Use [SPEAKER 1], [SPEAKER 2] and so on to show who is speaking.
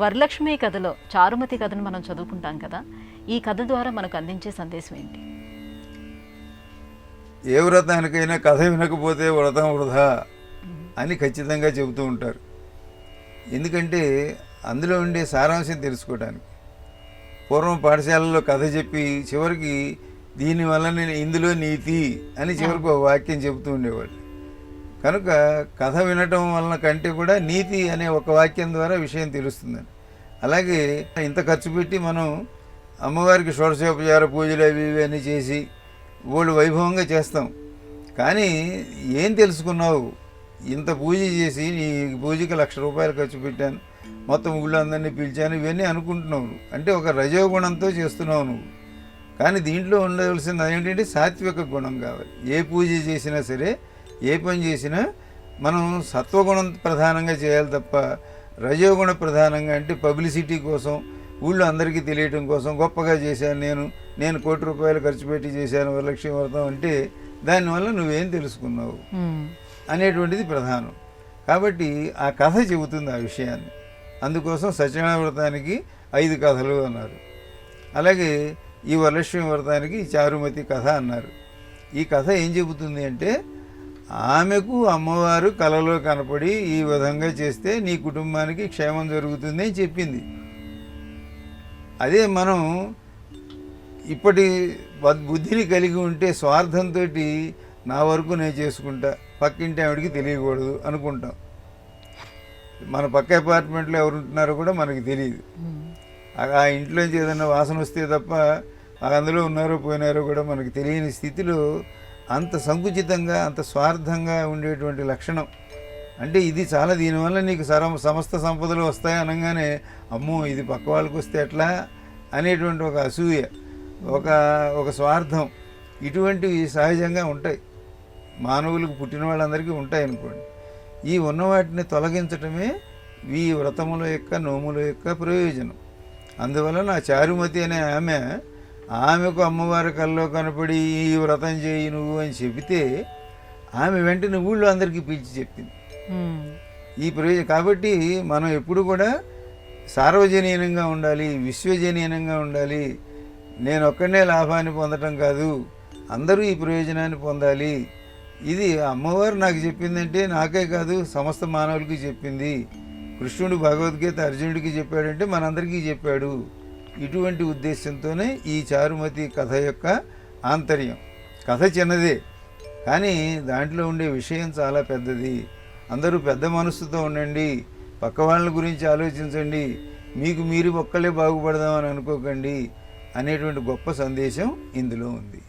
[SPEAKER 1] వరలక్ష్మి కథలో చారుమతి కథను మనం చదువుకుంటాం కదా, ఈ కథ ద్వారా మనకు అందించే సందేశం ఏంటి?
[SPEAKER 2] ఏ వ్రతానికైనా కథ వినకపోతే వ్రతం వృధా అని ఖచ్చితంగా చెబుతూ ఉంటారు. ఎందుకంటే అందులో ఉండే సారాంశం తెలుసుకోవడానికి. పూర్వం పాఠశాలలో కథ చెప్పి చివరికి దీనివల్ల నేను ఇందులో నీతి అని చివరికి ఒక వాక్యం చెబుతూ ఉండేవాళ్ళు. కనుక కథ వినటం వలన కంటే కూడా నీతి అనే ఒక వాక్యం ద్వారా విషయం తెలుస్తుందని. అలాగే ఇంత ఖర్చు పెట్టి మనం అమ్మవారికి షోడశోపచార పూజలు అవి ఇవి అన్నీ చేసి వాళ్ళు వైభవంగా చేస్తాం. కానీ ఏం తెలుసుకున్నావు? ఇంత పూజ చేసి నీ పూజకి ₹1,00,000 ఖర్చు పెట్టాను, మొత్తం ఊళ్ళో అందరినీ పిలిచాను, ఇవన్నీ అనుకుంటున్నావు నువ్వు. అంటే ఒక రజోగుణంతో చేస్తున్నావు నువ్వు. కానీ దీంట్లో ఉండవలసింది ఏంటంటే సాత్విక గుణం కావాలి. ఏ పూజ చేసినా సరే, ఏ పని చేసినా మనం సత్వగుణం ప్రధానంగా చేయాలి తప్ప రజోగుణ ప్రధానంగా అంటే పబ్లిసిటీ కోసం, ఊళ్ళో అందరికీ తెలియటం కోసం గొప్పగా చేశాను నేను ₹1,00,000 ఖర్చు పెట్టి చేశాను వరలక్ష్మి వ్రతం అంటే దానివల్ల నువ్వేం తెలుసుకున్నావు అనేటువంటిది ప్రధానం. కాబట్టి ఆ కథ చెబుతుంది ఆ విషయాన్ని. అందుకోసం సత్యనారాయణ వ్రతానికి 5 కథలు అన్నారు. అలాగే ఈ వరలక్ష్మి వ్రతానికి చారుమతి కథ అన్నారు. ఈ కథ ఏం చెబుతుంది అంటే, ఆమెకు అమ్మవారు కలలో కనపడి ఈ విధంగా చేస్తే నీ కుటుంబానికి క్షేమం జరుగుతుంది అని చెప్పింది. అదే మనం ఇప్పటి బుద్ధిని కలిగి ఉంటే స్వార్థంతో నా వరకు నేను చేసుకుంటా, పక్కింటి ఆవిడికి తెలియకూడదు అనుకుంటాం. మన పక్క అపార్ట్మెంట్లో ఎవరు ఉంటున్నారో కూడా మనకి తెలియదు. ఆ ఇంట్లోంచి ఏదైనా వాసన వస్తే తప్ప అందులో ఉన్నారో పోయినారో కూడా మనకు తెలియని స్థితిలో అంత సంకుచితంగా అంత స్వార్థంగా ఉండేటువంటి లక్షణం. అంటే ఇది చాలా, దీనివల్ల నీకు సమస్త సంపదలు వస్తాయి అనగానే అమ్మో ఇది పక్క వాళ్ళకి వస్తే ఎట్లా అనేటువంటి ఒక అసూయ, ఒక స్వార్థం, ఇటువంటివి సహజంగా ఉంటాయి. మానవులకు పుట్టిన వాళ్ళందరికీ ఉంటాయి అనుకోండి. ఈ ఉన్న వాటిని తొలగించటమే ఈ వ్రతముల యొక్క నోముల యొక్క ప్రయోజనం. అందువల్ల నా చారుమతి అనే ఆమెకు అమ్మవారి కల్లో కనపడి ఈ వ్రతం చేయి నువ్వు అని చెబితే ఆమె వెంటనే ఊళ్ళో అందరికీ పిలిచి చెప్పింది ఈ ప్రయోజనం. కాబట్టి మనం ఎప్పుడు కూడా సార్వజనీయంగా ఉండాలి, విశ్వజనీయంగా ఉండాలి. నేను ఒక్కడే లాభాన్ని పొందటం కాదు, అందరూ ఈ ప్రయోజనాన్ని పొందాలి. ఇది అమ్మవారు నాకు చెప్పిందంటే నాకే కాదు సమస్త మానవులకి చెప్పింది. కృష్ణుడు భగవద్గీత అర్జునుడికి చెప్పాడంటే మనందరికీ చెప్పాడు. ఇటువంటి ఉద్దేశంతోనే ఈ చారుమతి కథ యొక్క ఆంతర్యం. కథ చిన్నదే కానీ దాంట్లో ఉండే విషయం చాలా పెద్దది. అందరూ పెద్ద మనస్సుతో ఉండండి, పక్క వాళ్ళ గురించి ఆలోచించండి, మీకు మీరు ఒక్కళ్ళే బాగుపడదామని అనుకోకండి అనేటువంటి గొప్ప సందేశం ఇందులో ఉంది.